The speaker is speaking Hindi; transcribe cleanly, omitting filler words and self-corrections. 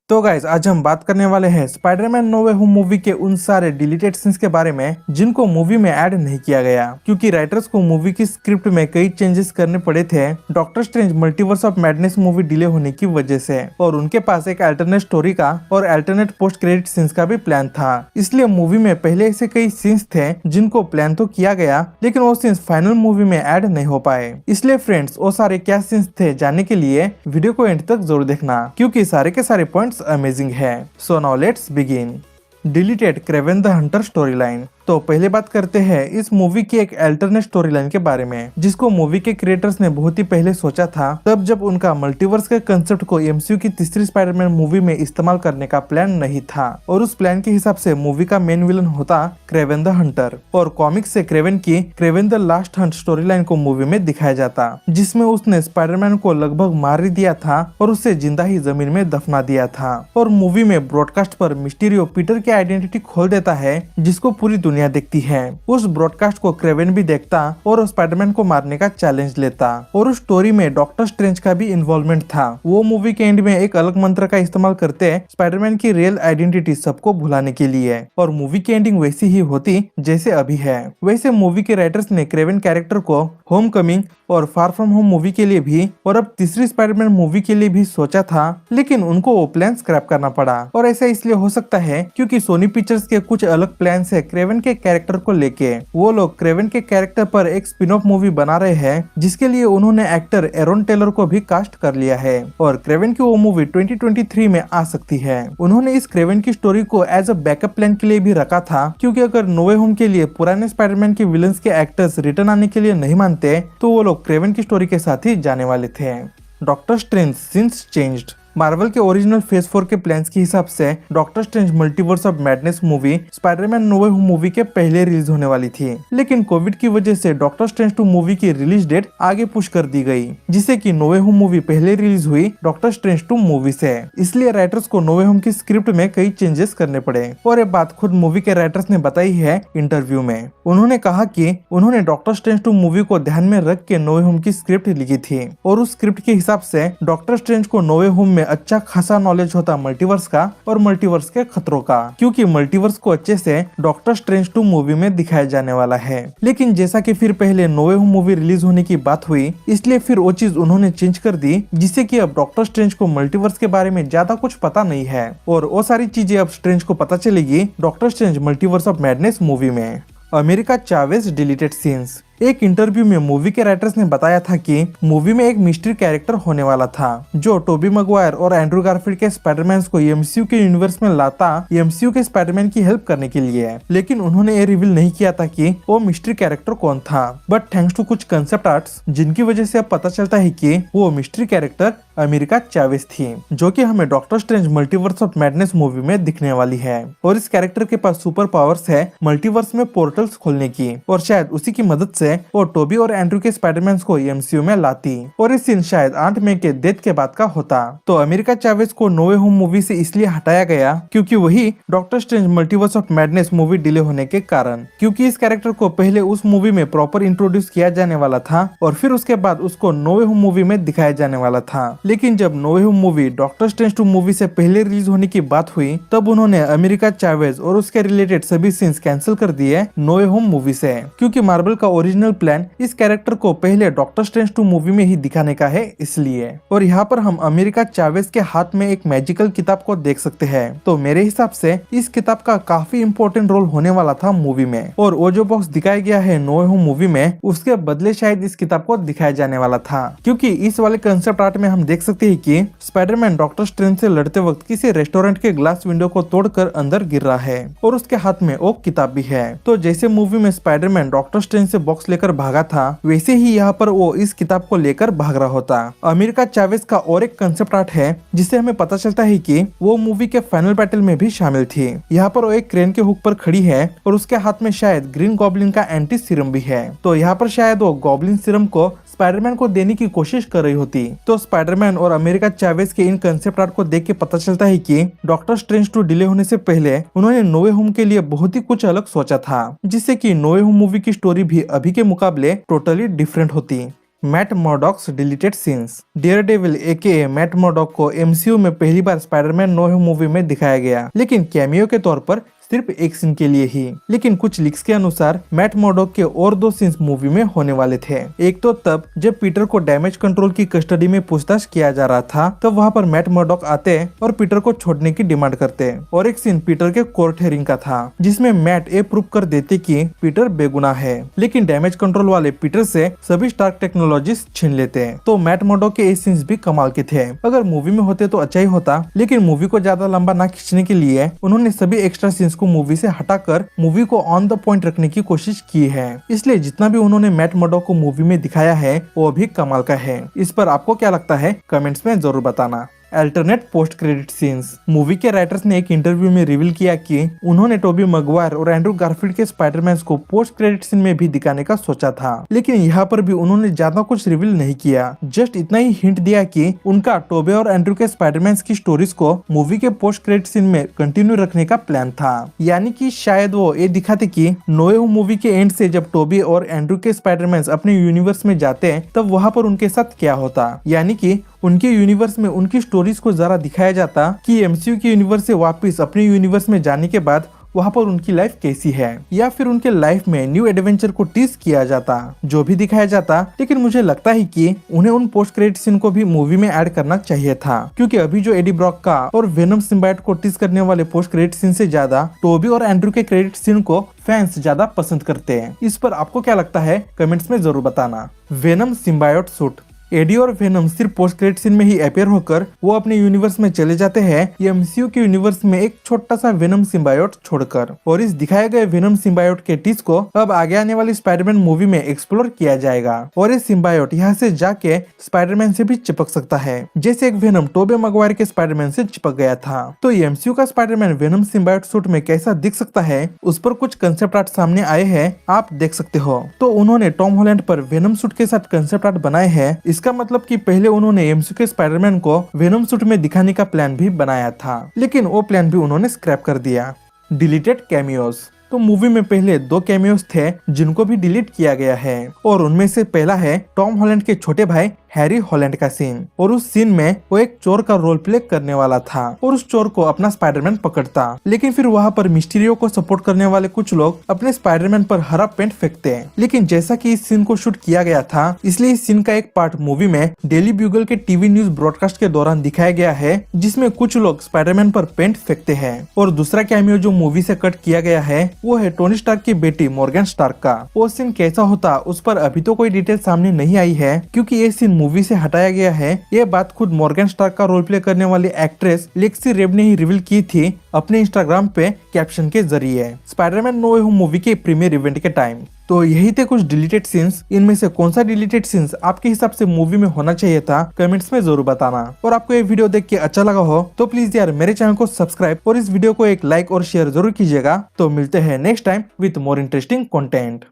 तो गाइज आज हम बात करने वाले हैं Spiderman no way home movie के उन सारे डिलीटेड सीन्स के बारे में जिनको मूवी में ऐड नहीं किया गया क्योंकि राइटर्स को मूवी की स्क्रिप्ट में कई चेंजेस करने पड़े थे Doctor Strange multiverse of madness movie delay होने की वजह से, और उनके पास एक अल्टरनेट स्टोरी का और अल्टरनेट पोस्ट क्रेडिट सीन्स का भी प्लान था। इसलिए मूवी में पहले ऐसे कई सीन्स थे जिनको प्लान तो किया गया लेकिन वो सीन्स फाइनल मूवी में ऐड नहीं हो पाए। इसलिए फ्रेंड्स वो सारे क्या सीन्स थे जानने के लिए वीडियो को एंड तक जरूर देखना क्योंकि सारे के सारे पॉइंट्स अमेजिंग है। So now let's begin. Deleted Kraven the Hunter story line. तो पहले बात करते हैं इस मूवी की एक अल्टरनेट स्टोरी लाइन के बारे में जिसको मूवी के क्रिएटर्स ने बहुत ही पहले सोचा था, तब जब उनका मल्टीवर्स के कंसेप्ट को एमसीयू की तीसरी स्पाइडरमैन मूवी में इस्तेमाल करने का प्लान नहीं था। और उस प्लान के हिसाब से मूवी का मेन विलन होता क्रेवन द हंटर और कॉमिक्स से क्रेवन की Kraven the last Hunt story line को मूवी में दिखाया जाता, जिसमें उसने स्पाइडरमैन को लगभग मार ही दिया था और उसे जिंदा ही जमीन में दफना दिया था। और मूवी में ब्रॉडकास्ट पर मिस्टीरियो पीटर की आइडेंटिटी खोल देता है जिसको पूरी दुनिया देखती है। उस ब्रॉडकास्ट को क्रेवन भी देखता और स्पाइडरमैन को मारने का चैलेंज लेता। और उस स्टोरी में डॉक्टर स्ट्रेंज का भी इन्वॉल्वमेंट था। वो मूवी के एंड में एक अलग मंत्र का इस्तेमाल करते स्पाइडरमैन की रियल आइडेंटिटी सबको भुलाने के लिए, और मूवी की एंडिंग वैसी ही होती जैसे अभी है। वैसे मूवी के राइटर्स ने क्रेवन कैरेक्टर को होम कमिंग और फार फ्रॉम होम मूवी के लिए भी और अब तीसरी स्पाइडरमैन मूवी के लिए भी सोचा था, लेकिन उनको वो प्लान स्क्रैप करना पड़ा। और ऐसा इसलिए हो सकता है क्योंकि सोनी पिक्चर्स के कुछ अलग प्लान है क्रेवन के कैरेक्टर को लेके। वो लोग क्रेवन के कैरेक्टर पर एक स्पिन ऑफ मूवी बना रहे हैं जिसके लिए उन्होंने एक्टर एरोन टेलर को भी कास्ट कर लिया है और क्रेवन की वो मूवी 2023 में आ सकती है। उन्होंने इस क्रेवन की स्टोरी को एज अ बैकअप प्लान के लिए भी रखा था क्योंकि अगर नो वे होम के लिए पुराने स्पाइडरमैन के विलन्स के एक्टर्स रिटर्न आने के लिए नहीं मानते तो वो लोग क्रेवन की स्टोरी के साथ ही जाने वाले थे। Doctor Strange since changed. Marvel के ओरिजिनल फेज 4 के प्लान्स के हिसाब से Doctor Strange multiverse of madness movie Spiderman no way home movie के पहले रिलीज होने वाली थी, लेकिन कोविड की वजह से डॉक्टर स्ट्रेंज 2 मूवी की रिलीज डेट आगे पुश कर दी गई, जिससे कि नो वे होम मूवी पहले रिलीज हुई डॉक्टर स्ट्रेंज 2 मूवी से। इसलिए राइटर्स को नो वे होम की स्क्रिप्ट में कई चेंजेस करने पड़े और ये बात खुद मूवी के राइटर्स ने बताई है इंटरव्यू में। उन्होंने कहा कि उन्होंने डॉक्टर स्ट्रेंज 2 मूवी को ध्यान में रख के नो वे होम की स्क्रिप्ट लिखी थी और उस स्क्रिप्ट के हिसाब से डॉक्टर स्ट्रेंज को नो वे होम में अच्छा खासा नॉलेज होता मल्टीवर्स का और मल्टीवर्स के खतरों का, क्योंकि मल्टीवर्स को अच्छे से डॉक्टर स्ट्रेंज 2 मूवी में दिखाया जाने वाला है। लेकिन जैसा कि फिर पहले no way home movie release होने की बात हुई, इसलिए फिर वो चीज उन्होंने चेंज कर दी, जिससे कि अब डॉक्टर स्ट्रेंज को मल्टीवर्स के बारे में ज्यादा कुछ पता नहीं है और वो सारी चीजें अब स्ट्रेंज को पता चलेगी doctor Strange multiverse of madness movie में। America Chavez deleted scenes. एक इंटरव्यू में मूवी के राइटर्स ने बताया था कि मूवी में एक मिस्ट्री कैरेक्टर होने वाला था जो टोबी मैगवायर और एंड्रू गारफील्ड के स्पाइडरमैन को एमसीयू के यूनिवर्स में लाता एमसीयू के स्पाइडरमैन की हेल्प करने के लिए। लेकिन उन्होंने ये रिवील नहीं किया था कि वो मिस्ट्री कैरेक्टर कौन था, बट थैंक्स टू कुछ कंसेप्ट आर्ट्स जिनकी वजह से अब पता चलता है कि वो मिस्ट्री कैरेक्टर अमेरिका चावेज थी, जो कि हमें doctor Strange multiverse of madness movie में दिखने वाली है। और इस कैरेक्टर के पास सुपर पावर्स है मल्टीवर्स में पोर्टल्स खोलने की, और शायद उसी की मदद से वो टोबी और एंड्रू के स्पाइडरमैन को एमसीयू में लाती। और इस सीन शायद आंट मे के डेथ के बाद का होता। तो अमेरिका चावेज को नो वे होम मूवी से इसलिए हटाया गया क्योंकि वही doctor Strange multiverse of madness movie delay होने के कारण, क्योंकि इस कैरेक्टर को पहले उस मूवी में प्रॉपर इंट्रोड्यूस किया जाने वाला था और फिर उसके बाद उसको नो वे होम मूवी में दिखाया जाने वाला था। लेकिन जब no way home movie doctor Strange 2 movie से पहले रिलीज होने की बात हुई, तब उन्होंने अमेरिका चावेज और उसके रिलेटेड सभी सीन्स कैंसिल कर दिए नो वे होम मूवी से, क्योंकि मार्वल का ओरिजिनल प्लान इस कैरेक्टर को पहले डॉक्टर स्ट्रेंज 2 मूवी में ही दिखाने का है इसलिए। और यहाँ पर हम अमेरिका चावेज के हाथ में एक मैजिकल किताब को देख सकते हैं। तो मेरे हिसाब से इस किताब का काफी इंपॉर्टेंट रोल होने वाला था मूवी में, और वो जो बॉक्स दिखाया गया है नो वे होम मूवी में उसके बदले शायद इस किताब को दिखाया जाने वाला था, क्योंकि इस वाले कंसेप्ट आर्ट में हम देख सकते हैं कि स्पाइडरमैन डॉक्टर स्ट्रेंज से लड़ते वक्त किसी रेस्टोरेंट के ग्लास विंडो को तोड़कर अंदर गिर रहा है और उसके हाथ में वो किताब भी है। तो जैसे मूवी में स्पाइडरमैन डॉक्टर स्ट्रेंज से बॉक्स लेकर भागा था, वैसे ही यहाँ पर वो इस किताब को लेकर भाग रहा होता। अमेरिका चावेज का और एक कंसेप्ट आर्ट है जिससे हमें पता चलता है कि वो मूवी के फाइनल बैटल में भी शामिल थी। यहाँ पर वो एक क्रेन के हुक पर खड़ी है और उसके हाथ में शायद ग्रीन गॉब्लिन का एंटी सीरम भी है। तो यहाँ पर शायद वो गॉब्लिन सीरम को स्पाइडरमैन को देने की कोशिश कर रही होती। तो स्पाइडरमैन और अमेरिका चावेज के इन कंसेप्ट आर्ट को देख के पता चलता है कि डॉक्टर स्ट्रेंज 2 डिले होने से पहले उन्होंने नो वे होम के लिए बहुत ही कुछ अलग सोचा था, जिससे कि नो वे होम मूवी की स्टोरी भी अभी के मुकाबले टोटली डिफरेंट होती। Matt Murdock's deleted scenes. Daredevil AKA Matt Murdock को एमसीयू में पहली बार स्पाइडरमैन नो वे मूवी में दिखाया गया, लेकिन कैमियो के तौर पर सिर्फ एक सीन के लिए ही। लेकिन कुछ लीक्स के अनुसार मैट मर्डॉक के और 2 सीन्स मूवी में होने वाले थे। एक तो तब जब पीटर को डैमेज कंट्रोल की कस्टडी में पूछताछ किया जा रहा था, तब वहाँ पर मैट मर्डॉक आते और पीटर को छोड़ने की डिमांड करते, और एक सीन पीटर के कोर्ट हेयरिंग का था जिसमें मैट ये प्रूव कर देते कि पीटर बेगुनाह है, लेकिन डैमेज कंट्रोल वाले पीटर से सभी स्टार्क टेक्नोलॉजीज छीन लेते। तो मैट मर्डॉक के ये सीन्स भी कमाल के थे। अगर मूवी में होते तो अच्छा ही होता, लेकिन मूवी को ज्यादा लंबा ना खींचने के लिए उन्होंने सभी एक्स्ट्रा सीन्स को मूवी से हटाकर मूवी को ऑन द पॉइंट रखने की कोशिश की है। इसलिए जितना भी उन्होंने मैट मर्डॉक को मूवी में दिखाया है वो भी कमाल का है। इस पर आपको क्या लगता है कमेंट्स में जरूर बताना। Alternate post credit scenes. Movie के राइटर्स ने एक इंटरव्यू में रिवील किया कि उन्होंने टोबी मैगवायर और एंड्रू गारफील्ड के स्पाइडरमैन को पोस्ट क्रेडिट सीन में भी दिखाने का सोचा था, लेकिन यहाँ पर भी उन्होंने ज्यादा कुछ रिवील नहीं किया। जस्ट इतना ही हिंट दिया कि उनका टोबे और एंड्रू के स्पाइडरमैन की स्टोरीज को मूवी के पोस्ट क्रेडिट सीन में कंटिन्यू रखने का प्लान था। यानी कि शायद वो ये दिखाते कि नो वे होम मूवी के एंड से जब टोबी और एंड्रू के स्पाइडरमैन अपने यूनिवर्स में जाते तब वहाँ पर उनके साथ क्या होता, यानी कि उनके यूनिवर्स में उनकी स्टोरीज को जरा दिखाया जाता कि एमसीयू के यूनिवर्स से वापस अपने यूनिवर्स में जाने के बाद वहाँ पर उनकी लाइफ कैसी है, या फिर उनके लाइफ में न्यू एडवेंचर को टीज किया जाता, जो भी दिखाया जाता। लेकिन मुझे लगता है कि उन्हें उन पोस्ट क्रेडिट सीन को भी मूवी में ऐड करना चाहिए था, क्योंकि अभी जो एडी ब्रॉक का और वेनम सिम्बायोट को टीज करने वाले पोस्ट क्रेडिट सीन से ज्यादा टोबी और एंड्रू के क्रेडिट सीन को फैंस ज्यादा पसंद करते हैं। इस पर आपको क्या लगता है कमेंट्स में जरूर बताना। Venom symbiote suit. एडी और वेनम सिर्फ पोस्ट क्रेडिट सीन में ही अपेयर होकर वो अपने यूनिवर्स में चले जाते हैं, एमसीयू के यूनिवर्स में एक छोटा सा वेनम सिम्बायोट छोड़कर, और इस दिखाए गए वेनम सिम्बायोट के टीज को अब आगे आने वाली स्पाइडरमैन मूवी में एक्सप्लोर किया जाएगा, और ये सिम्बायोट यहाँ से जाके स्पाइडरमैन से भी चिपक सकता है, जैसे एक वेनम टोबे मैगवायर के स्पाइडरमैन से चिपक गया था। तो एमसीयू का स्पाइडरमैन वेनम सिम्बायोट सूट में कैसा दिख सकता है, उस पर कुछ कंसेप्ट आर्ट सामने आए हैं, आप देख सकते हो। तो उन्होंने टॉम हॉलैंड पर वेनम सूट के साथ कंसेप्ट आर्ट बनाए हैं। इसका मतलब कि पहले उन्होंने एमसीयू के स्पाइडरमैन को वेनम सूट में दिखाने का प्लान भी बनाया था, लेकिन वो प्लान भी उन्होंने स्क्रैप कर दिया। Deleted cameos. तो मूवी में पहले 2 कैमियोज थे जिनको भी डिलीट किया गया है, और उनमें से पहला है टॉम हॉलैंड के छोटे भाई हैरी हॉलैंड का सीन, और उस सीन में वो एक चोर का रोल प्ले करने वाला था और उस चोर को अपना स्पाइडरमैन पकड़ता, लेकिन फिर वहाँ पर मिस्टीरियो को सपोर्ट करने वाले कुछ लोग अपने स्पाइडरमैन पर हरा पेंट फेंकते हैं। लेकिन जैसा कि इस सीन को शूट किया गया था, इसलिए इस सीन का एक पार्ट मूवी में डेली ब्यूगल के टीवी न्यूज ब्रॉडकास्ट के दौरान दिखाया गया है, जिसमें कुछ लोग स्पाइडरमैन पर पेंट फेंकते हैं। और दूसरा कैमियो जो मूवी से कट किया गया है वो है टोनी स्टार्क की बेटी मॉर्गन स्टार्क का। वो सीन कैसा होता उस पर अभी तो कोई डिटेल सामने नहीं आई है, क्योंकि ये सीन मूवी से हटाया गया है। ये बात खुद मॉर्गन स्टार्क का रोल प्ले करने वाली एक्ट्रेस लेक्सी रेब ने ही रिवील की थी अपने इंस्टाग्राम पे कैप्शन के जरिए, Spiderman no way home movie के प्रीमियर इवेंट के टाइम। तो यही थे कुछ डिलीटेड सीन्स। इनमें से कौन सा डिलीटेड सीन्स आपके हिसाब से मूवी में होना चाहिए था कमेंट्स में जरूर बताना। और आपको ये वीडियो देख के अच्छा लगा हो तो प्लीज यार मेरे चैनल को सब्सक्राइब और इस वीडियो को एक लाइक और शेयर जरूर कीजिएगा। तो मिलते हैं next time with more interesting content.